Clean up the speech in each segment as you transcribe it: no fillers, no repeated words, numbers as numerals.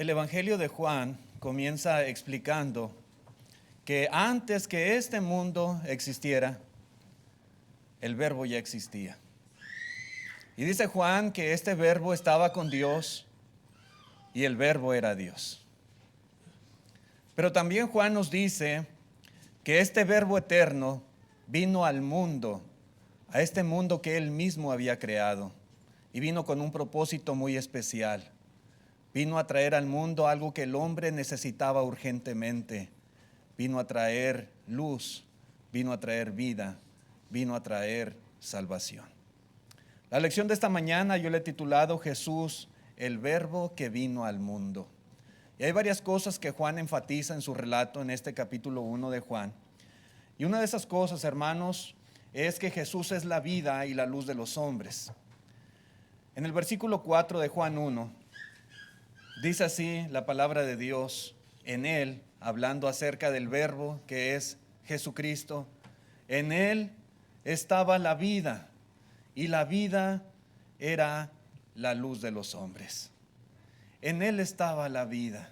El Evangelio de Juan comienza explicando que antes que este mundo existiera, el verbo ya existía. Y dice Juan que este verbo estaba con Dios y el verbo era Dios. Pero también Juan nos dice que este verbo eterno vino al mundo, a este mundo que él mismo había creado, y vino con un propósito muy especial. Vino a traer al mundo algo que el hombre necesitaba urgentemente. Vino a traer luz, vino a traer vida, vino a traer salvación. La lección de esta mañana yo le he titulado Jesús, el verbo que vino al mundo. Y hay varias cosas que Juan enfatiza en su relato en este capítulo 1 de Juan. Y una de esas cosas, hermanos, es que Jesús es la vida y la luz de los hombres. En el versículo 4 de Juan 1, dice así la palabra de Dios, en él, hablando acerca del verbo que es Jesucristo, en él estaba la vida y la vida era la luz de los hombres. En él estaba la vida.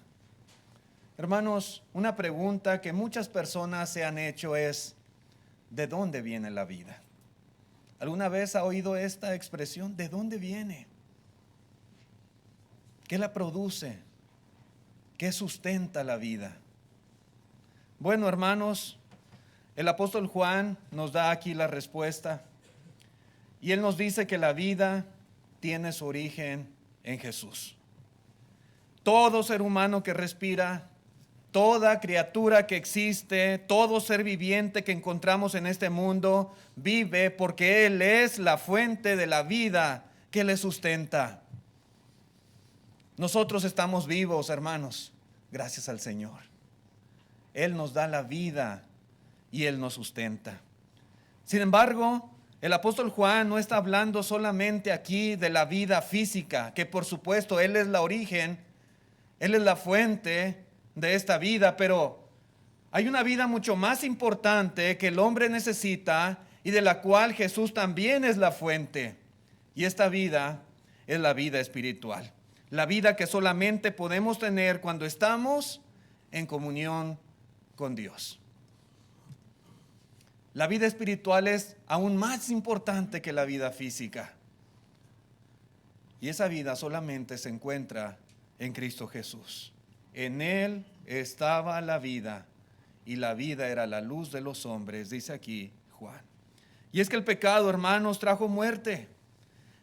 Hermanos, una pregunta que muchas personas se han hecho es, ¿de dónde viene la vida? ¿Alguna vez ha oído esta expresión? ¿De dónde viene? ¿Qué la produce? ¿Qué sustenta la vida? Bueno, hermanos, el apóstol Juan nos da aquí la respuesta. Y él nos dice que la vida tiene su origen en Jesús. Todo ser humano que respira, toda criatura que existe, todo ser viviente que encontramos en este mundo, vive porque Él es la fuente de la vida que le sustenta. Nosotros estamos vivos, hermanos, gracias al Señor. Él nos da la vida y Él nos sustenta. Sin embargo, el apóstol Juan no está hablando solamente aquí de la vida física, que por supuesto Él es la origen, Él es la fuente de esta vida, pero hay una vida mucho más importante que el hombre necesita y de la cual Jesús también es la fuente. Y esta vida es la vida espiritual, la vida que solamente podemos tener cuando estamos en comunión con Dios. La vida espiritual es aún más importante que la vida física. Y esa vida solamente se encuentra en Cristo Jesús. En Él estaba la vida y la vida era la luz de los hombres, dice aquí Juan. Y es que el pecado, hermanos, trajo muerte.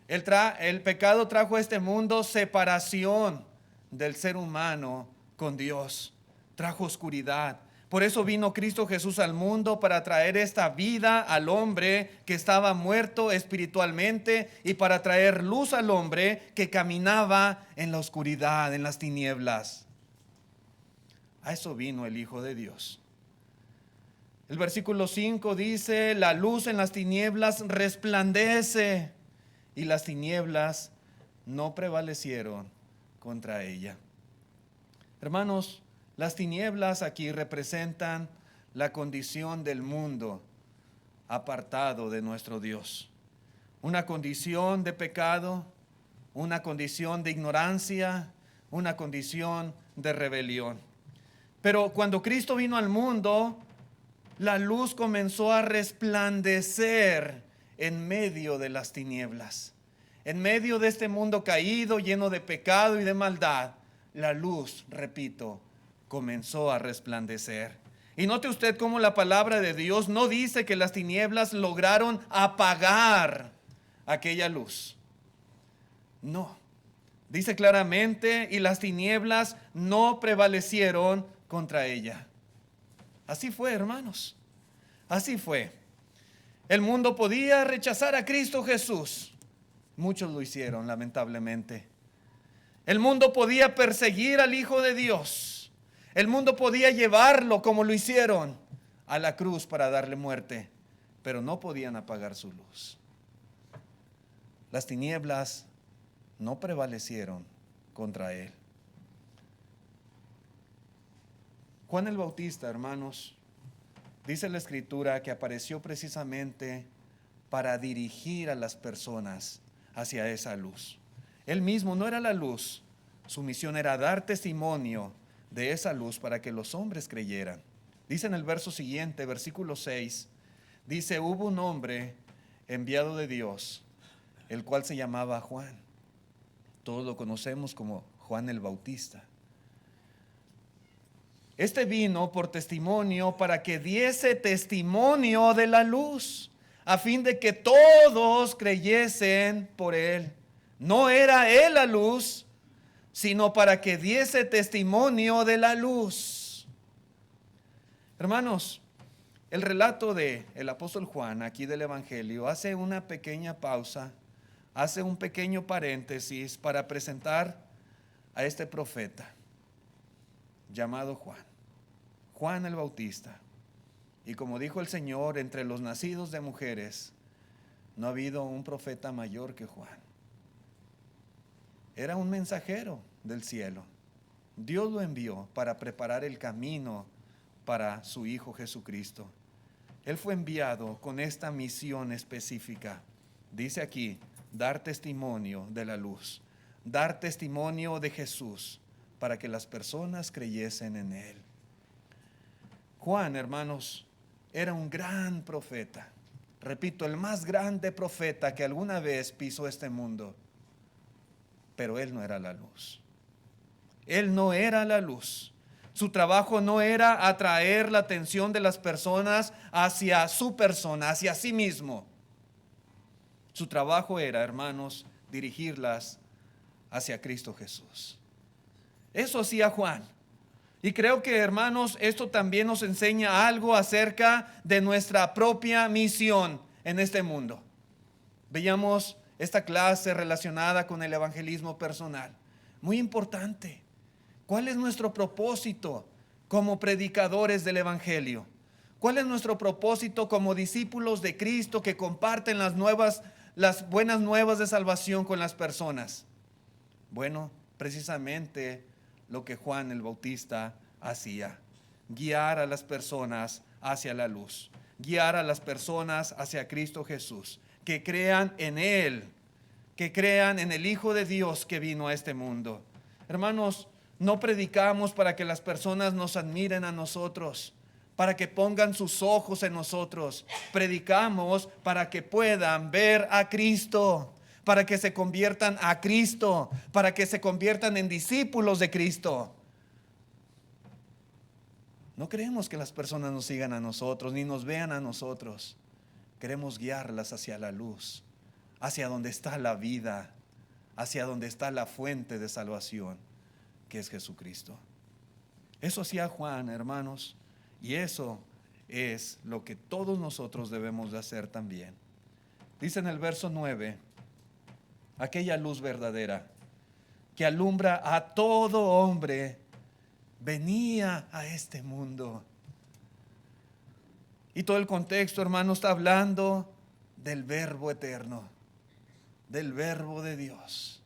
El pecado trajo a este mundo separación del ser humano con Dios. Trajo oscuridad. Por eso vino Cristo Jesús al mundo para traer esta vida al hombre que estaba muerto espiritualmente y para traer luz al hombre que caminaba en la oscuridad, en las tinieblas. A eso vino el Hijo de Dios. El versículo 5 dice, la luz en las tinieblas resplandece y las tinieblas no prevalecieron contra ella. Hermanos, las tinieblas aquí representan la condición del mundo apartado de nuestro Dios. Una condición de pecado, una condición de ignorancia, una condición de rebelión. Pero cuando Cristo vino al mundo, la luz comenzó a resplandecer en medio de las tinieblas. En medio de este mundo caído, lleno de pecado y de maldad, la luz, repito, comenzó a resplandecer. Y note usted cómo la palabra de Dios no dice que las tinieblas lograron apagar aquella luz. No, dice claramente, y las tinieblas no prevalecieron contra ella. Así fue, hermanos, así fue. El mundo podía rechazar a Cristo Jesús. Muchos lo hicieron, lamentablemente. El mundo podía perseguir al Hijo de Dios. El mundo podía llevarlo, como lo hicieron, a la cruz para darle muerte, pero no podían apagar su luz. Las tinieblas no prevalecieron contra Él. Juan el Bautista, hermanos, dice la Escritura que apareció precisamente para dirigir a las personas hacia esa luz. Él mismo no era la luz, Su misión era dar testimonio de esa luz para que los hombres creyeran. Dice en el verso siguiente, versículo 6, dice, hubo un hombre enviado de Dios, el cual se llamaba Juan. Todos lo conocemos como Juan el Bautista. Este vino por testimonio para que diese testimonio de la luz, a fin de que todos creyesen por él. No era él la luz, sino para que diese testimonio de la luz. Hermanos, el relato del apóstol Juan aquí del Evangelio hace una pequeña pausa, hace un pequeño paréntesis para presentar a este profeta llamado Juan, Juan el Bautista. Y como dijo el Señor, entre los nacidos de mujeres no ha habido un profeta mayor que Juan. Era un mensajero del cielo. Dios lo envió para preparar el camino para su Hijo Jesucristo. Él fue enviado con esta misión específica. Dice aquí, dar testimonio de la luz, dar testimonio de Jesús para que las personas creyesen en Él. Juan, hermanos, era un gran profeta. Repito, el más grande profeta que alguna vez pisó este mundo. Pero él no era la luz. Él no era la luz. Su trabajo no era atraer la atención de las personas hacia su persona, hacia sí mismo. Su trabajo era, hermanos, dirigirlas hacia Cristo Jesús. Eso hacía Juan. Y creo que, hermanos, esto también nos enseña algo acerca de nuestra propia misión en este mundo. Veamos esta clase relacionada con el evangelismo personal. Muy importante. ¿Cuál es nuestro propósito como predicadores del evangelio? ¿Cuál es nuestro propósito como discípulos de Cristo que comparten las buenas nuevas de salvación con las personas? Bueno, precisamente lo que Juan el Bautista hacía: guiar a las personas hacia la luz, guiar a las personas hacia Cristo Jesús, que crean en Él, que crean en el Hijo de Dios que vino a este mundo. Hermanos, no predicamos para que las personas nos admiren a nosotros, para que pongan sus ojos en nosotros. Predicamos para que puedan ver a Cristo, para que se conviertan a Cristo, para que se conviertan en discípulos de Cristo. No queremos que las personas nos sigan a nosotros, ni nos vean a nosotros. Queremos guiarlas hacia la luz, hacia donde está la vida, hacia donde está la fuente de salvación, que es Jesucristo. Eso hacía Juan, hermanos, y eso es lo que todos nosotros debemos de hacer también. Dice en el verso 9, aquella luz verdadera que alumbra a todo hombre venía a este mundo. Y todo el contexto, hermano, está hablando del Verbo eterno, del Verbo de Dios,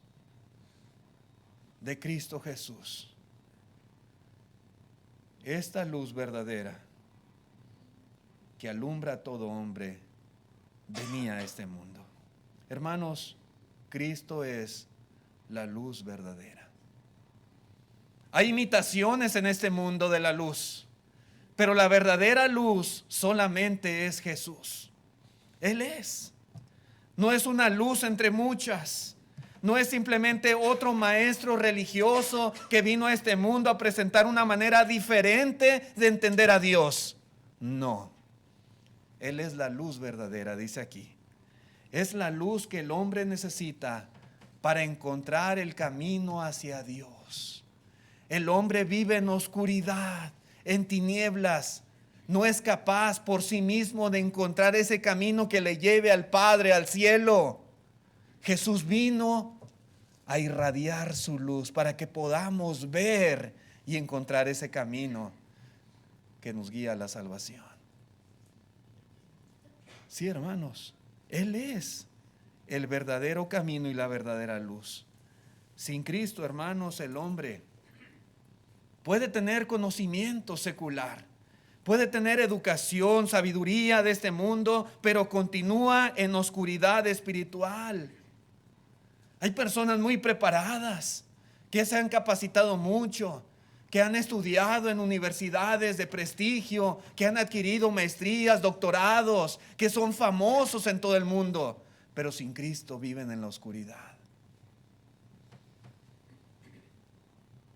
de Cristo Jesús. Esta luz verdadera que alumbra a todo hombre venía a este mundo. Hermanos, Cristo es la luz verdadera. Hay imitaciones en este mundo de la luz, pero la verdadera luz solamente es Jesús. Él es. No es una luz entre muchas. No es simplemente otro maestro religioso que vino a este mundo a presentar una manera diferente de entender a Dios. No. Él es la luz verdadera, dice aquí. Es la luz que el hombre necesita para encontrar el camino hacia Dios. El hombre vive en oscuridad, en tinieblas. No es capaz por sí mismo de encontrar ese camino que le lleve al Padre, al cielo. Jesús vino a irradiar su luz para que podamos ver y encontrar ese camino que nos guía a la salvación. Sí, hermanos, Él es el verdadero camino y la verdadera luz. Sin Cristo, hermanos, el hombre puede tener conocimiento secular, puede tener educación, sabiduría de este mundo, pero continúa en oscuridad espiritual. Hay personas muy preparadas que se han capacitado mucho, que han estudiado en universidades de prestigio, que han adquirido maestrías, doctorados, que son famosos en todo el mundo, pero sin Cristo viven en la oscuridad.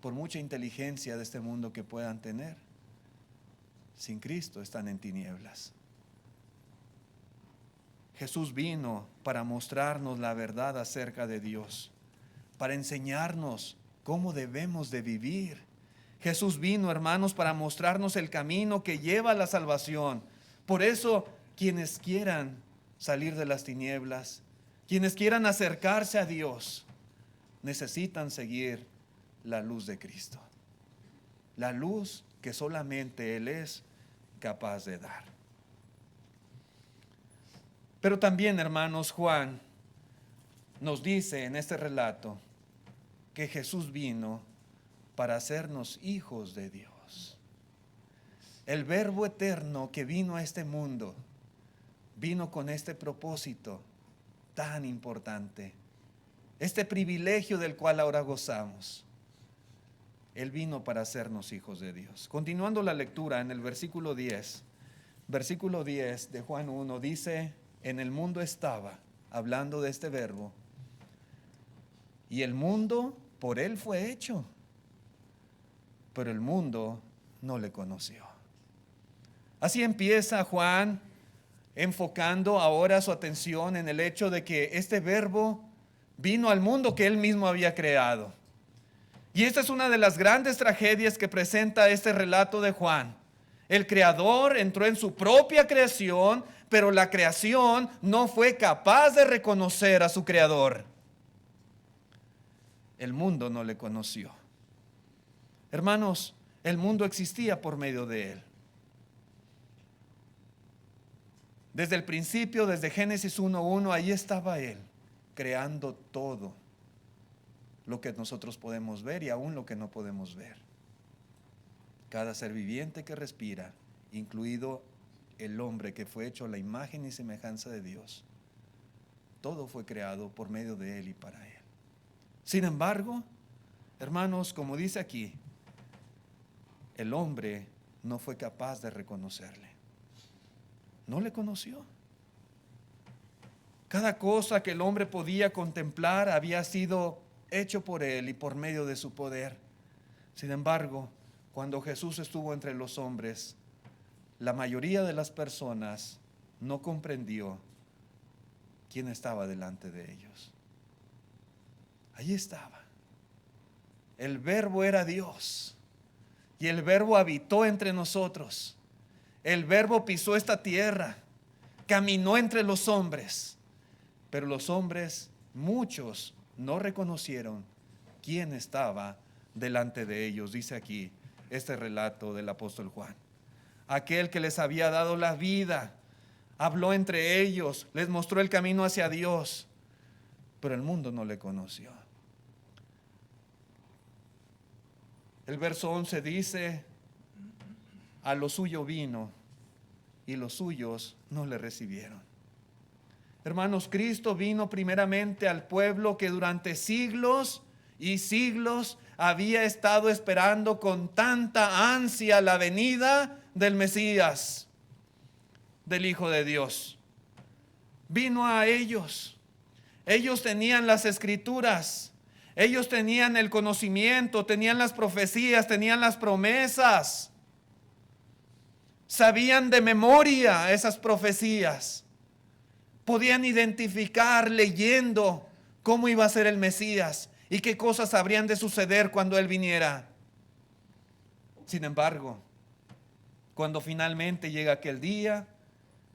Por mucha inteligencia de este mundo que puedan tener, sin Cristo están en tinieblas. Jesús vino para mostrarnos la verdad acerca de Dios, para enseñarnos cómo debemos de vivir. Jesús vino, hermanos, para mostrarnos el camino que lleva a la salvación. Por eso, quienes quieran salir de las tinieblas, quienes quieran acercarse a Dios, necesitan seguir la luz de Cristo. La luz que solamente Él es capaz de dar. Pero también, hermanos, Juan nos dice en este relato que Jesús vino para hacernos hijos de Dios. El Verbo eterno que vino a este mundo, vino con este propósito tan importante, este privilegio del cual ahora gozamos. Él vino para hacernos hijos de Dios. Continuando la lectura en el versículo 10 de Juan 1 dice: en el mundo estaba, hablando de este Verbo, y el mundo por Él fue hecho, pero el mundo no le conoció. Así empieza Juan, enfocando ahora su atención en el hecho de que este Verbo vino al mundo que Él mismo había creado. Y esta es una de las grandes tragedias que presenta este relato de Juan. El Creador entró en su propia creación, pero la creación no fue capaz de reconocer a su Creador. El mundo no le conoció. Hermanos, el mundo existía por medio de Él. Desde el principio, desde Génesis 1:1, ahí estaba Él, creando todo lo que nosotros podemos ver y aún lo que no podemos ver. Cada ser viviente que respira, incluido el hombre que fue hecho a la imagen y semejanza de Dios, todo fue creado por medio de Él y para Él. Sin embargo, hermanos, como dice aquí, el hombre no fue capaz de reconocerle. No le conoció. Cada cosa que el hombre podía contemplar había sido hecho por Él y por medio de su poder. Sin embargo, cuando Jesús estuvo entre los hombres, la mayoría de las personas no comprendió quién estaba delante de ellos. Allí estaba. El Verbo era Dios. Y el Verbo habitó entre nosotros. El Verbo pisó esta tierra, caminó entre los hombres. Pero los hombres, muchos, no reconocieron quién estaba delante de ellos. Dice aquí este relato del apóstol Juan. Aquel que les había dado la vida, habló entre ellos, les mostró el camino hacia Dios, pero el mundo no le conoció. El verso 11 dice: a lo suyo vino y los suyos no le recibieron. Hermanos, Cristo vino primeramente al pueblo que durante siglos y siglos había estado esperando con tanta ansia la venida del Mesías, del Hijo de Dios. Vino a ellos. Ellos tenían las escrituras. Ellos tenían el conocimiento, tenían las profecías, tenían las promesas. Sabían de memoria esas profecías. Podían identificar leyendo cómo iba a ser el Mesías y qué cosas habrían de suceder cuando Él viniera. Sin embargo, cuando finalmente llega aquel día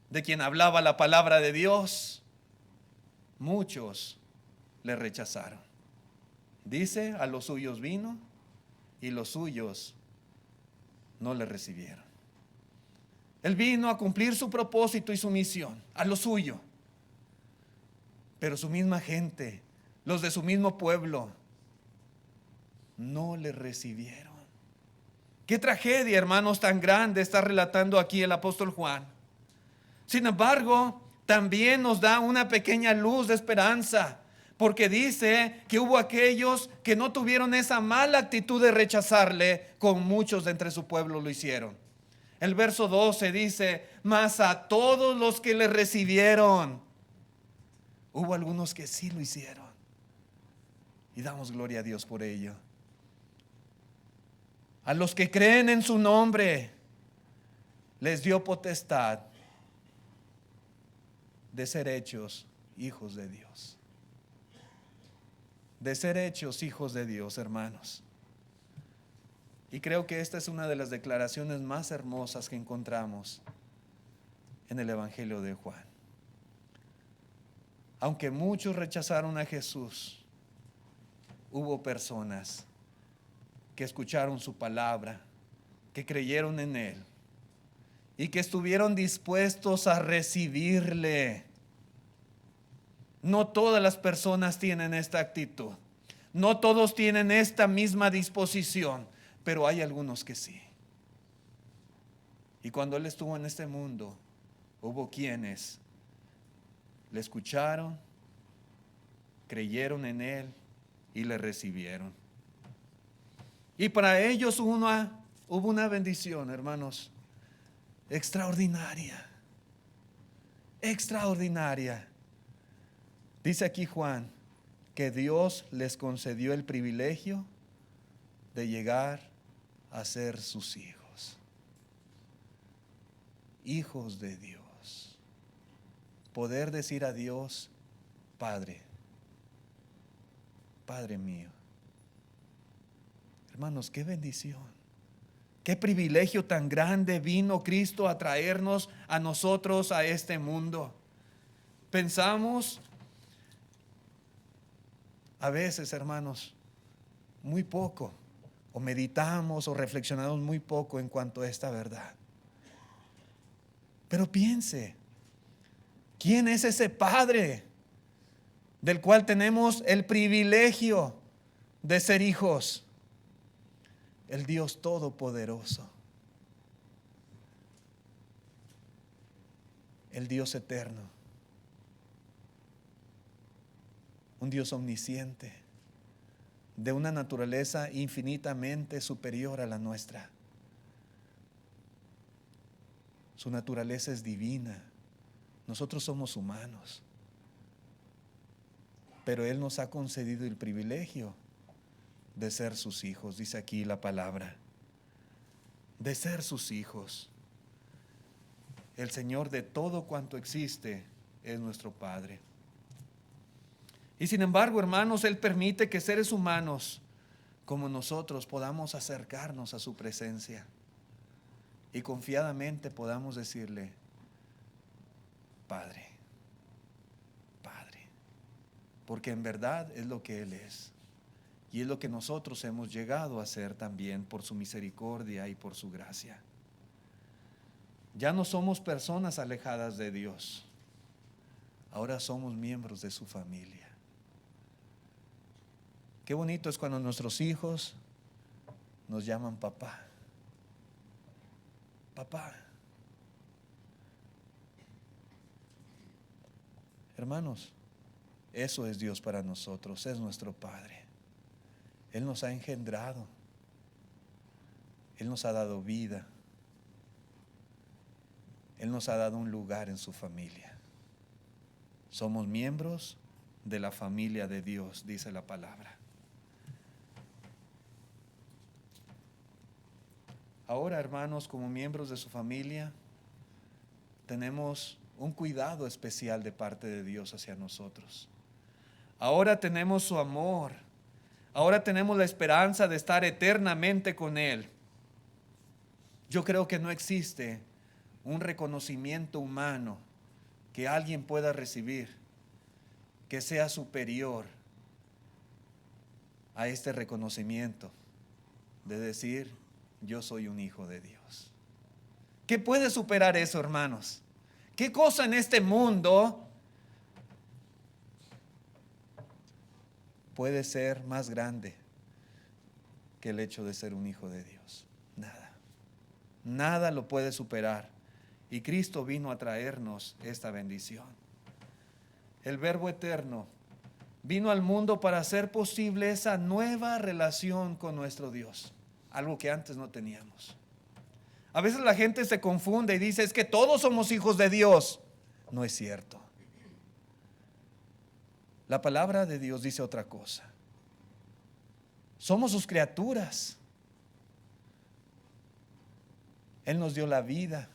de quien hablaba la palabra de Dios, muchos le rechazaron. Dice: a los suyos vino y los suyos no le recibieron. Él vino a cumplir su propósito y su misión, a lo suyo. Pero su misma gente, los de su mismo pueblo, no le recibieron. Qué tragedia, hermanos, tan grande está relatando aquí el apóstol Juan. Sin embargo, también nos da una pequeña luz de esperanza, Porque dice que hubo aquellos que no tuvieron esa mala actitud de rechazarle, como muchos de entre su pueblo lo hicieron. El verso 12 dice: mas a todos los que le recibieron, hubo algunos que sí lo hicieron. Y damos gloria a Dios por ello. A los que creen en su nombre, les dio potestad de ser hechos hijos de Dios. De ser hechos hijos de Dios, hermanos. Y creo que esta es una de las declaraciones más hermosas que encontramos en el Evangelio de Juan. Aunque muchos rechazaron a Jesús, hubo personas que escucharon su palabra, que creyeron en Él y que estuvieron dispuestos a recibirle. No todas las personas tienen esta actitud, no todos tienen esta misma disposición, pero hay algunos que sí. Y cuando Él estuvo en este mundo, hubo quienes le escucharon, creyeron en Él y le recibieron. Y para ellos hubo una bendición, hermanos, extraordinaria. Extraordinaria. Dice aquí Juan que Dios les concedió el privilegio de llegar a ser sus hijos. Hijos de Dios. Poder decir a Dios: Padre, Padre mío. Hermanos, qué bendición, qué privilegio tan grande vino Cristo a traernos a nosotros a este mundo. Pensamos a veces, hermanos, muy poco, o meditamos o reflexionamos muy poco en cuanto a esta verdad. Pero piense, ¿quién es ese Padre del cual tenemos el privilegio de ser hijos? El Dios Todopoderoso, el Dios eterno, un Dios omnisciente, de una naturaleza infinitamente superior a la nuestra. Su naturaleza es divina, nosotros somos humanos, pero Él nos ha concedido el privilegio de ser sus hijos, dice aquí la palabra, de ser sus hijos. El Señor de todo cuanto existe es nuestro Padre. Y sin embargo, hermanos, Él permite que seres humanos como nosotros podamos acercarnos a su presencia y confiadamente podamos decirle: Padre, Padre, porque en verdad es lo que Él es. Y es lo que nosotros hemos llegado a ser también por su misericordia y por su gracia. Ya no somos personas alejadas de Dios. Ahora somos miembros de su familia. Qué bonito es cuando nuestros hijos nos llaman papá. Papá. Hermanos, eso es Dios para nosotros, es nuestro Padre. Él nos ha engendrado, Él nos ha dado vida, Él nos ha dado un lugar en su familia. Somos miembros de la familia de Dios, dice la palabra. Ahora, hermanos, como miembros de su familia, tenemos un cuidado especial de parte de Dios hacia nosotros. Ahora tenemos su amor. Ahora tenemos la esperanza de estar eternamente con Él. Yo creo que no existe un reconocimiento humano que alguien pueda recibir que sea superior a este reconocimiento de decir: yo soy un hijo de Dios. ¿Qué puede superar eso, hermanos? ¿Qué cosa en este mundo puede ser más grande que el hecho de ser un hijo de Dios? Nada. Nada lo puede superar. Y Cristo vino a traernos esta bendición. El Verbo eterno vino al mundo para hacer posible esa nueva relación con nuestro Dios, algo que antes no teníamos. A veces la gente se confunde y dice, es que todos somos hijos de Dios. No es cierto. La palabra de Dios dice otra cosa. Somos sus criaturas. Él nos dio la vida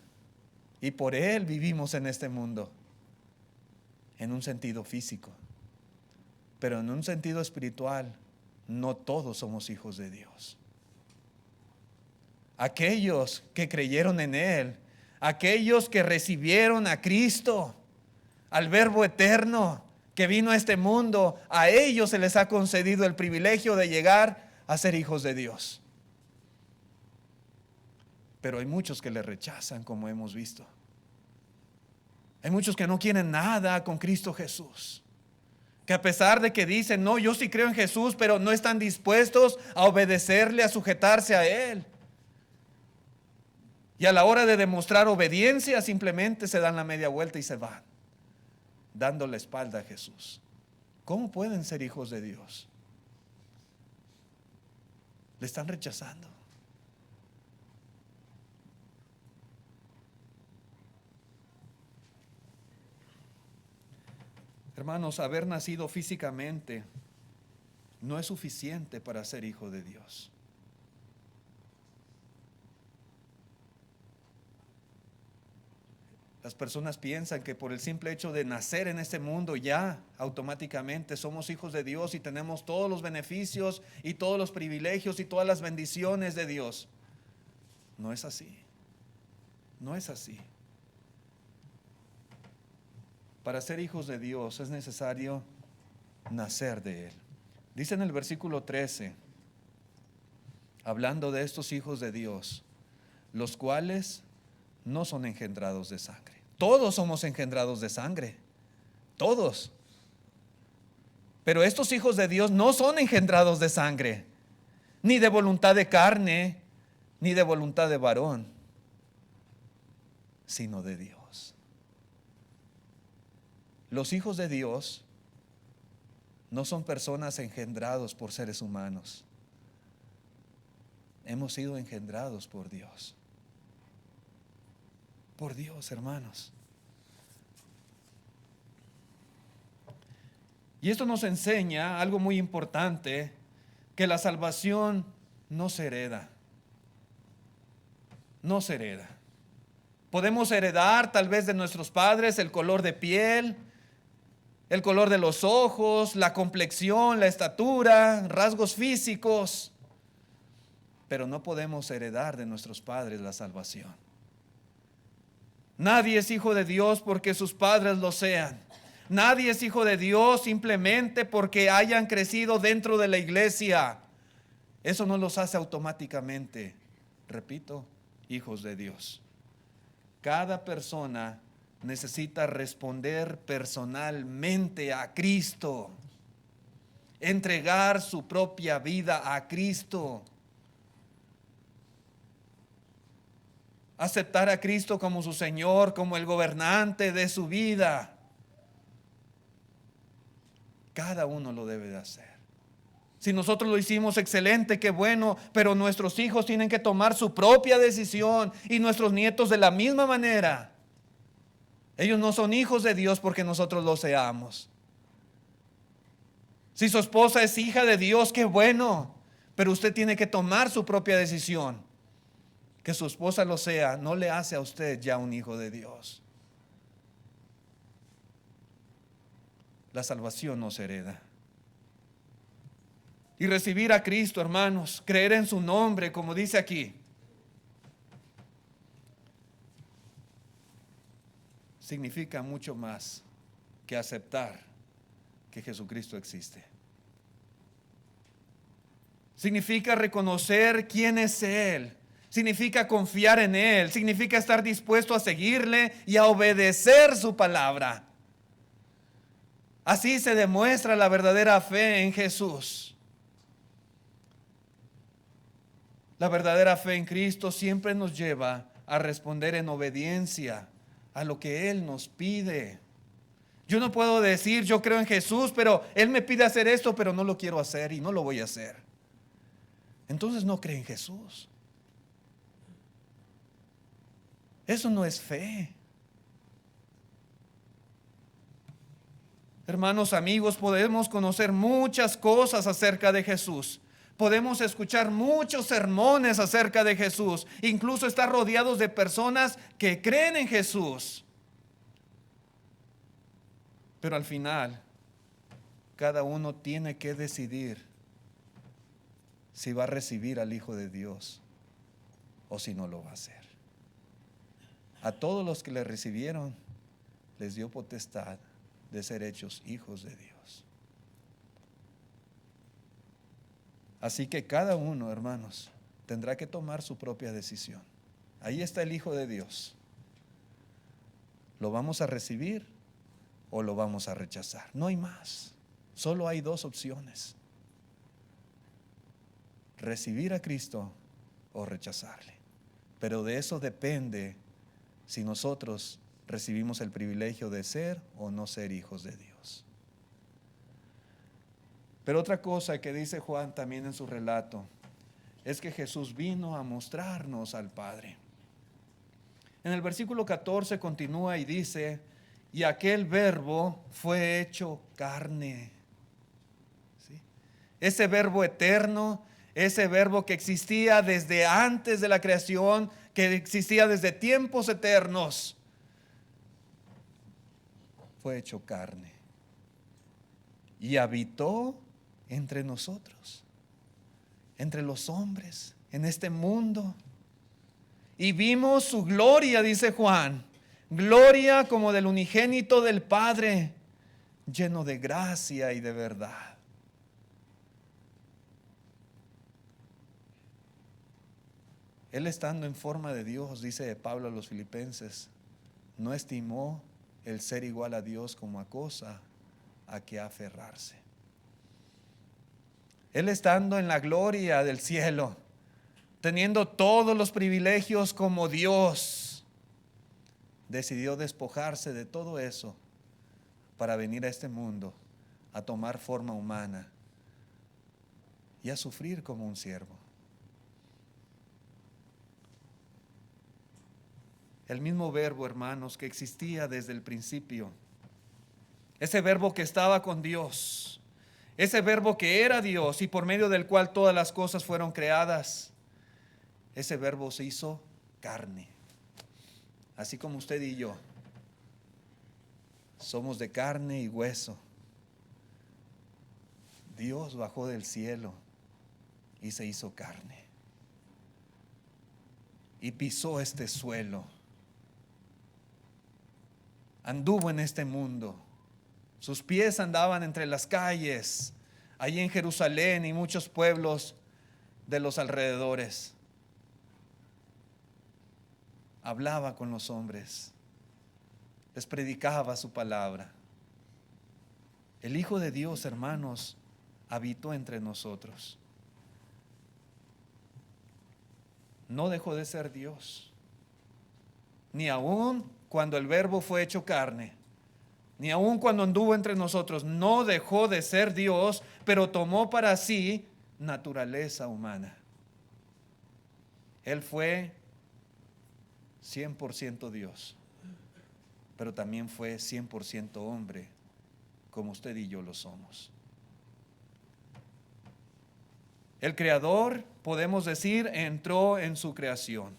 y por Él vivimos en este mundo, en un sentido físico. Pero en un sentido espiritual, no todos somos hijos de Dios. Aquellos que creyeron en Él, aquellos que recibieron a Cristo, al Verbo eterno que vino a este mundo, a ellos se les ha concedido el privilegio de llegar a ser hijos de Dios. Pero hay muchos que le rechazan, como hemos visto. Hay muchos que no quieren nada con Cristo Jesús, que a pesar de que dicen, no, yo sí creo en Jesús, pero no están dispuestos a obedecerle, a sujetarse a Él. Y a la hora de demostrar obediencia, simplemente se dan la media vuelta y se van, dando la espalda a Jesús. ¿Cómo pueden ser hijos de Dios? Le están rechazando. Hermanos, haber nacido físicamente no es suficiente para ser hijo de Dios. Las personas piensan que por el simple hecho de nacer en este mundo ya automáticamente somos hijos de Dios y tenemos todos los beneficios y todos los privilegios y todas las bendiciones de Dios. No es así. No es así. Para ser hijos de Dios es necesario nacer de Él. Dice en el versículo 13, hablando de estos hijos de Dios, los cuales no son engendrados de sangre. Todos somos engendrados de sangre, todos. Pero estos hijos de Dios no son engendrados de sangre, ni de voluntad de carne, ni de voluntad de varón, sino de Dios. Los hijos de Dios no son personas engendrados por seres humanos. Hemos sido engendrados por Dios. Por Dios, hermanos. Y esto nos enseña algo muy importante, que la salvación no se hereda. No se hereda. Podemos heredar tal vez de nuestros padres el color de piel, el color de los ojos, la complexión, la estatura, rasgos físicos, pero no podemos heredar de nuestros padres la salvación. Nadie es hijo de Dios porque sus padres lo sean. Nadie es hijo de Dios simplemente porque hayan crecido dentro de la iglesia. Eso no los hace automáticamente, repito, hijos de Dios. Cada persona necesita responder personalmente a Cristo, entregar su propia vida a Cristo. Aceptar a Cristo como su Señor, como el gobernante de su vida. Cada uno lo debe de hacer. Si nosotros lo hicimos, excelente, qué bueno, pero nuestros hijos tienen que tomar su propia decisión y nuestros nietos de la misma manera. Ellos no son hijos de Dios porque nosotros lo seamos. Si su esposa es hija de Dios, qué bueno, pero usted tiene que tomar su propia decisión. Que su esposa lo sea, no le hace a usted ya un hijo de Dios. La salvación no se hereda. Y recibir a Cristo, hermanos, creer en su nombre, como dice aquí, significa mucho más que aceptar que Jesucristo existe. Significa reconocer quién es Él. Significa confiar en Él, significa estar dispuesto a seguirle y a obedecer su palabra. Así se demuestra la verdadera fe en Jesús. La verdadera fe en Cristo siempre nos lleva a responder en obediencia a lo que Él nos pide. Yo no puedo decir, yo creo en Jesús, pero Él me pide hacer esto, pero no lo quiero hacer y no lo voy a hacer. Entonces no cree en Jesús. Eso no es fe. Hermanos, amigos, podemos conocer muchas cosas acerca de Jesús. Podemos escuchar muchos sermones acerca de Jesús. Incluso estar rodeados de personas que creen en Jesús. Pero al final, cada uno tiene que decidir si va a recibir al Hijo de Dios o si no lo va a hacer. A todos los que le recibieron, les dio potestad de ser hechos hijos de Dios. Así que cada uno, hermanos, tendrá que tomar su propia decisión. Ahí está el Hijo de Dios. ¿Lo vamos a recibir o lo vamos a rechazar? No hay más. Solo hay dos opciones: recibir a Cristo o rechazarle. Pero de eso depende si nosotros recibimos el privilegio de ser o no ser hijos de Dios. Pero otra cosa que dice Juan también en su relato es que Jesús vino a mostrarnos al Padre. En el versículo 14 continúa y dice: y aquel verbo fue hecho carne. ¿Sí? Ese verbo eterno, ese verbo que existía desde antes de la creación, que existía desde tiempos eternos, fue hecho carne y habitó entre nosotros, entre los hombres, en este mundo. Y vimos su gloria, dice Juan, gloria como del unigénito del Padre, lleno de gracia y de verdad. Él, estando en forma de Dios, dice Pablo a los Filipenses, no estimó el ser igual a Dios como a cosa a que aferrarse. Él, estando en la gloria del cielo, teniendo todos los privilegios como Dios, decidió despojarse de todo eso para venir a este mundo a tomar forma humana y a sufrir como un siervo. El mismo verbo, hermanos, que existía desde el principio, ese verbo que estaba con Dios, ese verbo que era Dios y por medio del cual todas las cosas fueron creadas, ese verbo se hizo carne. Así como usted y yo somos de carne y hueso, Dios bajó del cielo y se hizo carne y pisó este suelo, anduvo en este mundo. Sus pies andaban entre las calles, allí en Jerusalén y muchos pueblos de los alrededores. Hablaba con los hombres, les predicaba su palabra. El Hijo de Dios, hermanos, habitó entre nosotros. No dejó de ser Dios, ni aun cuando el Verbo fue hecho carne, ni aun cuando anduvo entre nosotros, no dejó de ser Dios, pero tomó para sí naturaleza humana. Él fue 100% Dios, pero también fue 100% hombre, como usted y yo lo somos. El Creador, podemos decir, entró en su creación.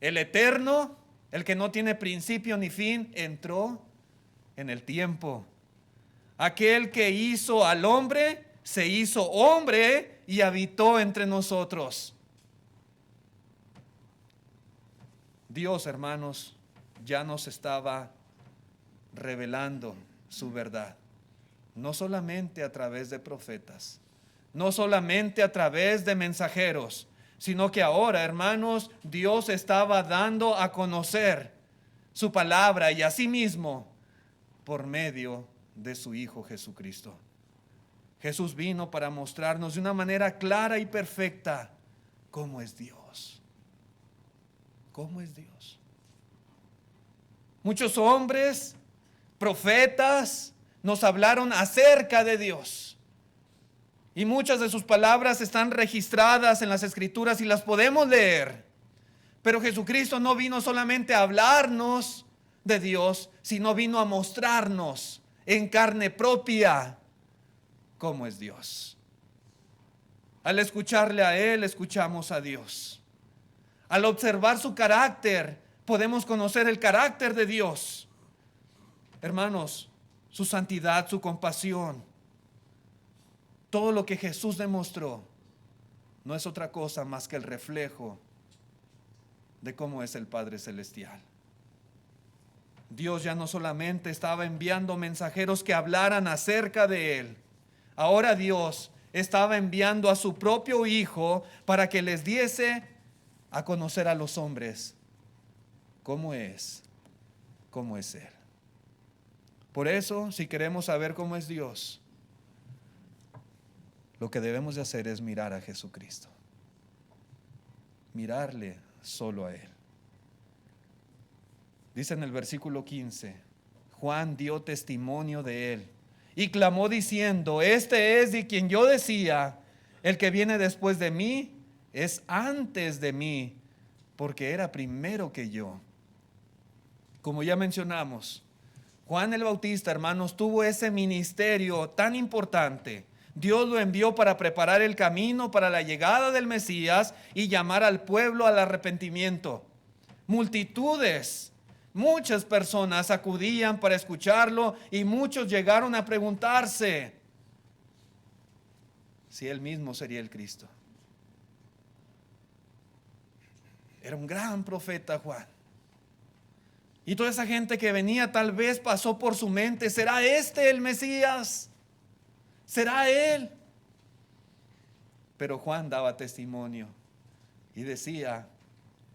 El Eterno, el que no tiene principio ni fin, entró en el tiempo. Aquel que hizo al hombre, se hizo hombre y habitó entre nosotros. Dios, hermanos, ya nos estaba revelando su verdad, no solamente a través de profetas, no solamente a través de mensajeros, sino que ahora, hermanos, Dios estaba dando a conocer su palabra y asimismo por medio de su Hijo Jesucristo. Jesús vino para mostrarnos de una manera clara y perfecta cómo es Dios. ¿Cómo es Dios? Muchos hombres profetas nos hablaron acerca de Dios. Y muchas de sus palabras están registradas en las Escrituras y las podemos leer. Pero Jesucristo no vino solamente a hablarnos de Dios, sino vino a mostrarnos en carne propia cómo es Dios. Al escucharle a Él, escuchamos a Dios. Al observar su carácter, podemos conocer el carácter de Dios. Hermanos, su santidad, su compasión, todo lo que Jesús demostró no es otra cosa más que el reflejo de cómo es el Padre Celestial. Dios ya no solamente estaba enviando mensajeros que hablaran acerca de Él. Ahora Dios estaba enviando a su propio Hijo para que les diese a conocer a los hombres cómo es Él. Por eso, si queremos saber cómo es Dios, lo que debemos de hacer es mirar a Jesucristo. Mirarle solo a Él. Dice en el versículo 15, Juan dio testimonio de Él y clamó diciendo: este es de quien yo decía, el que viene después de mí es antes de mí, porque era primero que yo. Como ya mencionamos, Juan el Bautista, hermanos, tuvo ese ministerio tan importante. Dios lo envió para preparar el camino para la llegada del Mesías y llamar al pueblo al arrepentimiento. Multitudes, muchas personas acudían para escucharlo y muchos llegaron a preguntarse si él mismo sería el Cristo. Era un gran profeta Juan. Y toda esa gente que venía tal vez pasó por su mente: ¿será este el Mesías? ¿Será él? Pero Juan daba testimonio y decía: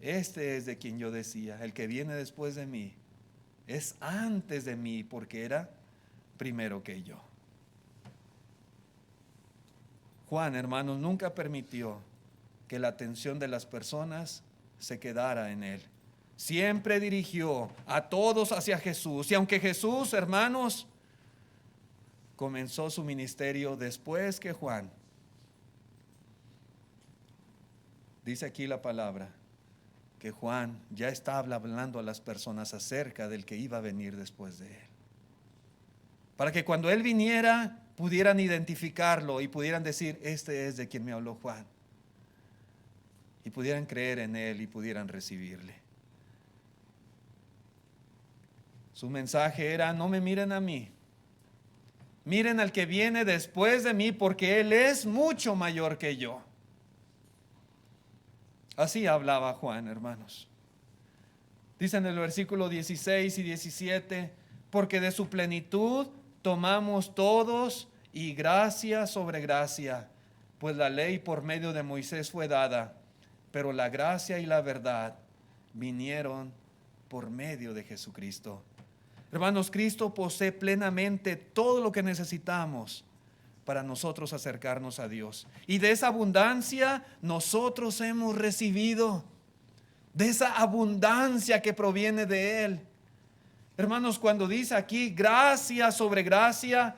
este es de quien yo decía, el que viene después de mí es antes de mí, porque era primero que yo. Juan, hermanos, nunca permitió que la atención de las personas se quedara en él. Siempre dirigió a todos hacia Jesús. Y aunque Jesús, hermanos, comenzó su ministerio después que Juan, dice aquí la palabra que Juan ya estaba hablando a las personas acerca del que iba a venir después de él, para que cuando él viniera pudieran identificarlo y pudieran decir: este es de quien me habló Juan, y pudieran creer en él y pudieran recibirle. Su mensaje era: no me miren a mí, miren al que viene después de mí, porque él es mucho mayor que yo. Así hablaba Juan, hermanos. Dice en el versículo 16 y 17: porque de su plenitud tomamos todos, y gracia sobre gracia, pues la ley por medio de Moisés fue dada, pero la gracia y la verdad vinieron por medio de Jesucristo. Hermanos, Cristo posee plenamente todo lo que necesitamos para nosotros acercarnos a Dios. Y de esa abundancia nosotros hemos recibido, de esa abundancia que proviene de Él. Hermanos, cuando dice aquí gracia sobre gracia,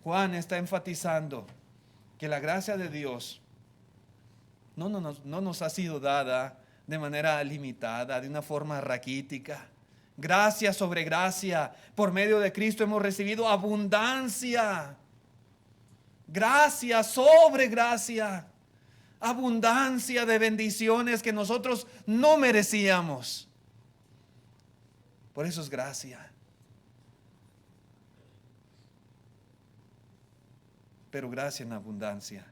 Juan está enfatizando que la gracia de Dios no nos ha sido dada de manera limitada, de una forma raquítica. Gracia sobre gracia, por medio de Cristo hemos recibido abundancia. Gracia sobre gracia, abundancia de bendiciones que nosotros no merecíamos. Por eso es gracia. Pero gracia en abundancia.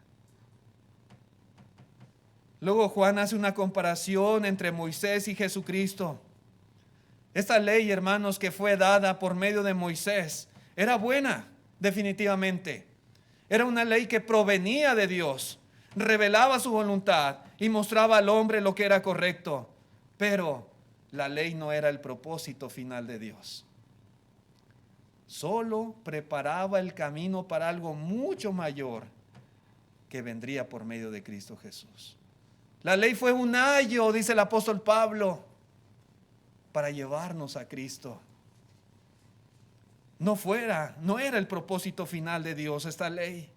Luego Juan hace una comparación entre Moisés y Jesucristo. Esta ley, hermanos, que fue dada por medio de Moisés, era buena, definitivamente. Era una ley que provenía de Dios, revelaba su voluntad y mostraba al hombre lo que era correcto. Pero la ley no era el propósito final de Dios. Solo preparaba el camino para algo mucho mayor que vendría por medio de Cristo Jesús. La ley fue un ayo, dice el apóstol Pablo, para llevarnos a Cristo. no era el propósito final de Dios esta ley.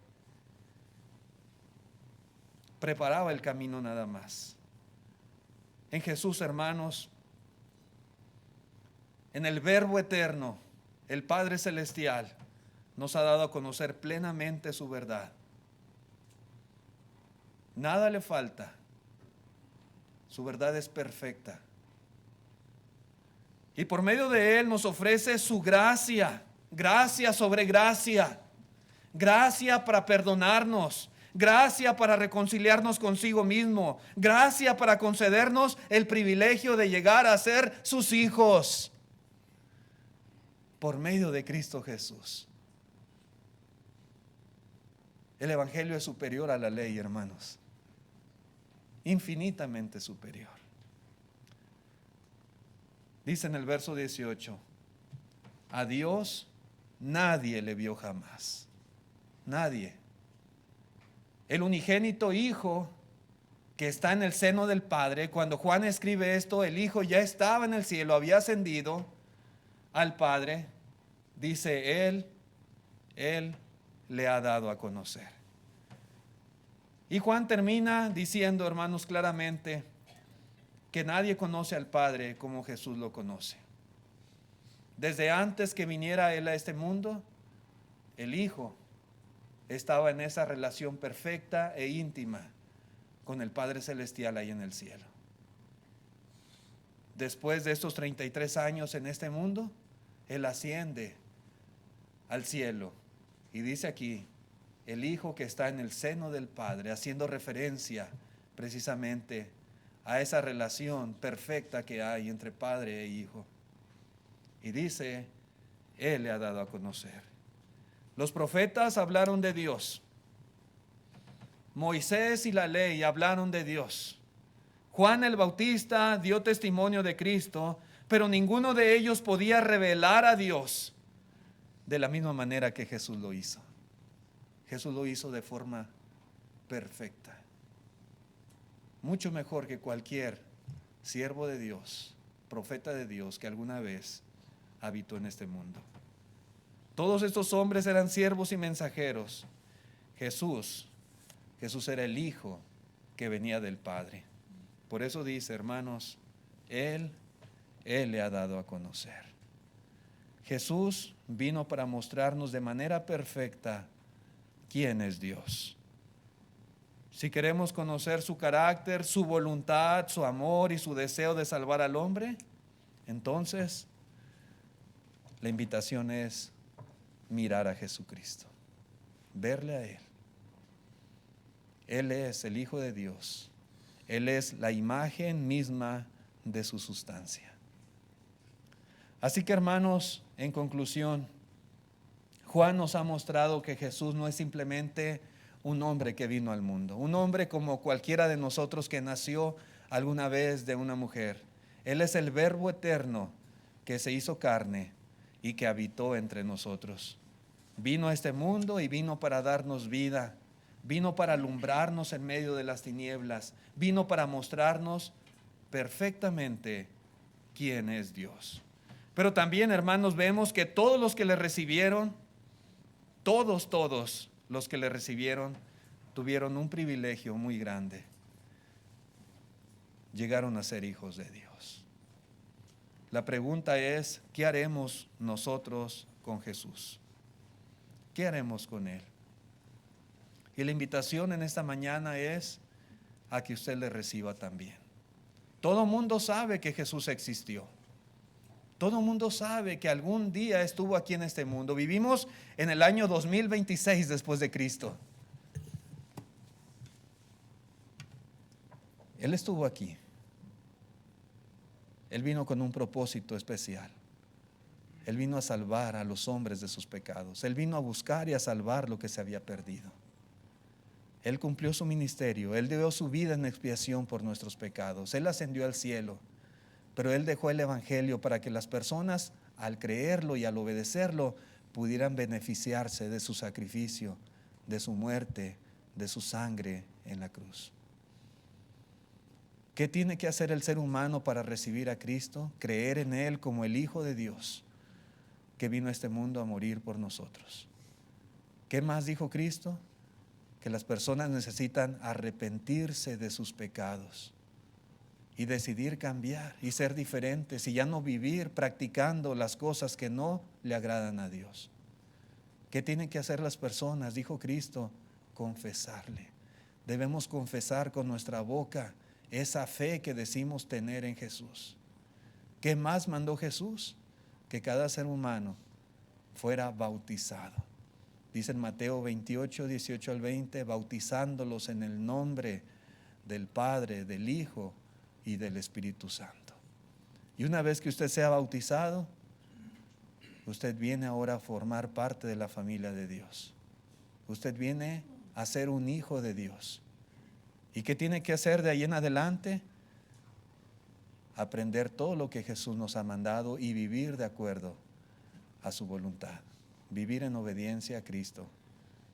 Preparaba el camino nada más. En Jesús, hermanos, en el Verbo eterno, el Padre Celestial nos ha dado a conocer plenamente su verdad. Nada le falta. Su verdad es perfecta. Y por medio de Él nos ofrece su gracia, gracia sobre gracia, gracia para perdonarnos, gracia para reconciliarnos consigo mismo, gracia para concedernos el privilegio de llegar a ser sus hijos por medio de Cristo Jesús. El Evangelio es superior a la ley, hermanos, infinitamente superior. Dice en el verso 18, a Dios nadie le vio jamás, nadie. El unigénito Hijo que está en el seno del Padre, cuando Juan escribe esto, el Hijo ya estaba en el cielo, había ascendido al Padre. Dice Él le ha dado a conocer. Y Juan termina diciendo, hermanos, claramente que nadie conoce al Padre como Jesús lo conoce. Desde antes que viniera Él a este mundo, el Hijo estaba en esa relación perfecta e íntima con el Padre Celestial ahí en el cielo. Después de estos 33 años en este mundo, Él asciende al cielo y dice aquí, el Hijo que está en el seno del Padre, haciendo referencia precisamente a esa relación perfecta que hay entre Padre e Hijo. Y dice, Él le ha dado a conocer. Los profetas hablaron de Dios. Moisés y la ley hablaron de Dios. Juan el Bautista dio testimonio de Cristo, pero ninguno de ellos podía revelar a Dios de la misma manera que Jesús lo hizo. Jesús lo hizo de forma perfecta. Mucho mejor que cualquier siervo de Dios, profeta de Dios que alguna vez habitó en este mundo. Todos estos hombres eran siervos y mensajeros. Jesús era el Hijo que venía del Padre. Por eso dice, hermanos, Él le ha dado a conocer. Jesús vino para mostrarnos de manera perfecta quién es Dios. Si queremos conocer su carácter, su voluntad, su amor y su deseo de salvar al hombre, entonces la invitación es mirar a Jesucristo, verle a Él. Él es el Hijo de Dios. Él es la imagen misma de su sustancia. Así que, hermanos, en conclusión, Juan nos ha mostrado que Jesús no es simplemente un hombre que vino al mundo, un hombre como cualquiera de nosotros que nació alguna vez de una mujer. Él es el Verbo eterno que se hizo carne y que habitó entre nosotros. Vino a este mundo y vino para darnos vida, vino para alumbrarnos en medio de las tinieblas, vino para mostrarnos perfectamente quién es Dios. Pero también, hermanos, vemos que todos los que le recibieron, todos los que le recibieron, tuvieron un privilegio muy grande. Llegaron a ser hijos de Dios. La pregunta es, ¿qué haremos nosotros con Jesús? ¿Qué haremos con Él? Y la invitación en esta mañana es a que usted le reciba también. Todo mundo sabe que Jesús existió. Todo mundo sabe que algún día estuvo aquí en este mundo. Vivimos en el año 2026 después de Cristo. Él estuvo aquí. Él vino con un propósito especial. Él vino a salvar a los hombres de sus pecados. Él vino a buscar y a salvar lo que se había perdido. Él cumplió su ministerio. Él dio su vida en expiación por nuestros pecados. Él ascendió al cielo. Pero Él dejó el Evangelio para que las personas, al creerlo y al obedecerlo, pudieran beneficiarse de su sacrificio, de su muerte, de su sangre en la cruz. ¿Qué tiene que hacer el ser humano para recibir a Cristo? Creer en Él como el Hijo de Dios, que vino a este mundo a morir por nosotros. ¿Qué más dijo Cristo? Que las personas necesitan arrepentirse de sus pecados y decidir cambiar y ser diferentes y ya no vivir practicando las cosas que no le agradan a Dios. ¿Qué tienen que hacer las personas? Dijo Cristo, confesarle. Debemos confesar con nuestra boca esa fe que decimos tener en Jesús. ¿Qué más mandó Jesús? Que cada ser humano fuera bautizado. Dice en Mateo 28, 18 al 20, bautizándolos en el nombre del Padre, del Hijo y del Espíritu Santo. Y una vez que usted sea bautizado, usted viene ahora a formar parte de la familia de Dios. Usted viene a ser un hijo de Dios. ¿Y qué tiene que hacer de ahí en adelante? Aprender todo lo que Jesús nos ha mandado y vivir de acuerdo a su voluntad. Vivir en obediencia a Cristo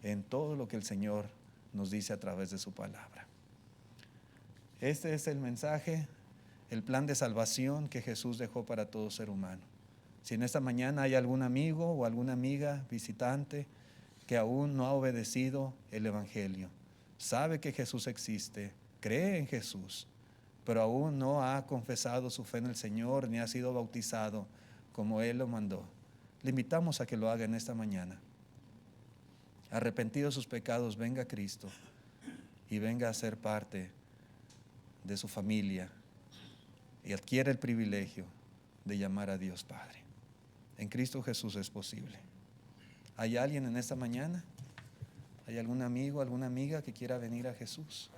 en todo lo que el Señor nos dice a través de su palabra. Este es el mensaje, el plan de salvación que Jesús dejó para todo ser humano. Si en esta mañana hay algún amigo o alguna amiga visitante que aún no ha obedecido el Evangelio, sabe que Jesús existe, cree en Jesús, pero aún no ha confesado su fe en el Señor ni ha sido bautizado como Él lo mandó, le invitamos a que lo haga en esta mañana. Arrepentido de sus pecados, venga a Cristo y venga a ser parte de su familia y adquiere el privilegio de llamar a Dios Padre. En Cristo Jesús es posible. ¿Hay alguien en esta mañana? ¿Hay algún amigo, alguna amiga que quiera venir a Jesús?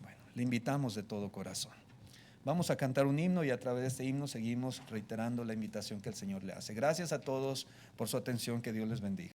Bueno, le invitamos de todo corazón. Vamos a cantar un himno y a través de este himno seguimos reiterando la invitación que el Señor le hace. Gracias a todos por su atención, que Dios les bendiga.